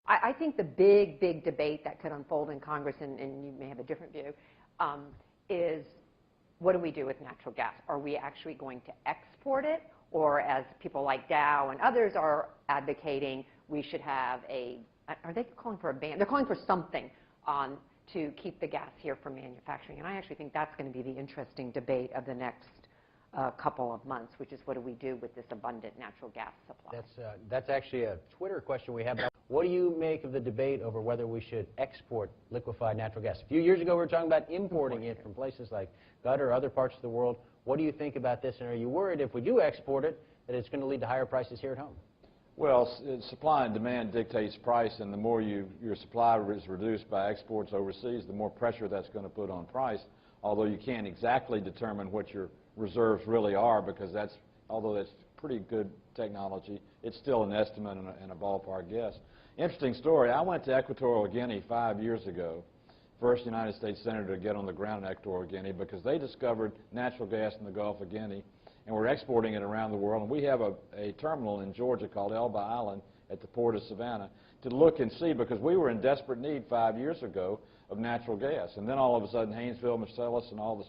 I think the big debate that could unfold in Congress, and you may have a different view, is what do we do with natural gas? Are we actually going to export it? Or as people like Dow and others are advocating, we should have are they calling for a ban? They're calling for something to keep the gas here for manufacturing. And I actually think that's going to be the interesting debate of the next couple of months, which is what do we do with this abundant natural gas supply? That's actually a Twitter question we have. What do you make of the debate over whether we should export liquefied natural gas? A few years ago, we were talking about importing it from places like Qatar or other parts of the world. What do you think about this? And are you worried if we do export it that it's going to lead to higher prices here at home? Well, supply and demand dictates price, and the more your supply is reduced by exports overseas, the more pressure that's going to put on price, although you can't exactly determine what your reserves really are, because although that's pretty good technology, it's still an estimate and a ballpark guess. Interesting story. I went to Equatorial Guinea 5 years ago, first United States senator to get on the ground in Equatorial Guinea, because they discovered natural gas in the Gulf of Guinea, and we're exporting it around the world. And we have a terminal in Georgia called Elba Island at the port of Savannah to look and see, because we were in desperate need 5 years ago of natural gas. And then all of a sudden, Haynesville, Marcellus, and all this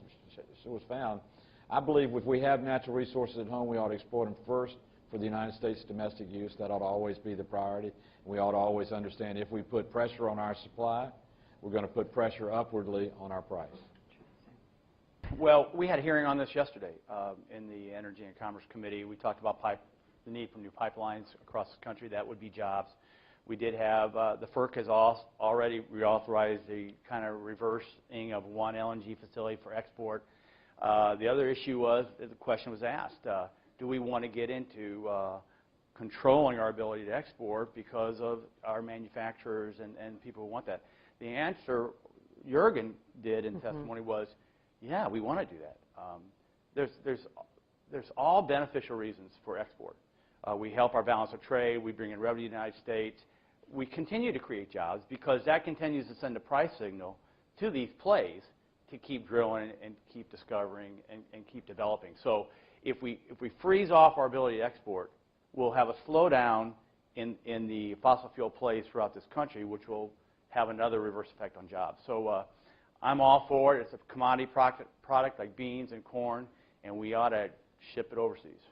was found. I believe if we have natural resources at home, we ought to export them first for the United States domestic use. That ought to always be the priority. We ought to always understand if we put pressure on our supply, we're going to put pressure upwardly on our price. Well, we had a hearing on this yesterday in the Energy and Commerce Committee. We talked about the need for new pipelines across the country. That would be jobs. We did have, the FERC has already reauthorized the kind of reversing of one LNG facility for export. The other issue was, the question was asked, do we want to get into controlling our ability to export because of our manufacturers and people who want that? The answer Jürgen did in testimony was, yeah, we want to do that. There's all beneficial reasons for export. We help our balance of trade. We bring in revenue to the United States. We continue to create jobs because that continues to send a price signal to these plays to keep drilling and keep discovering and keep developing. So if we freeze off our ability to export, we'll have a slowdown in the fossil fuel plays throughout this country, which will have another reverse effect on jobs. So I'm all for it. It's a commodity product like beans and corn, and we ought to ship it overseas.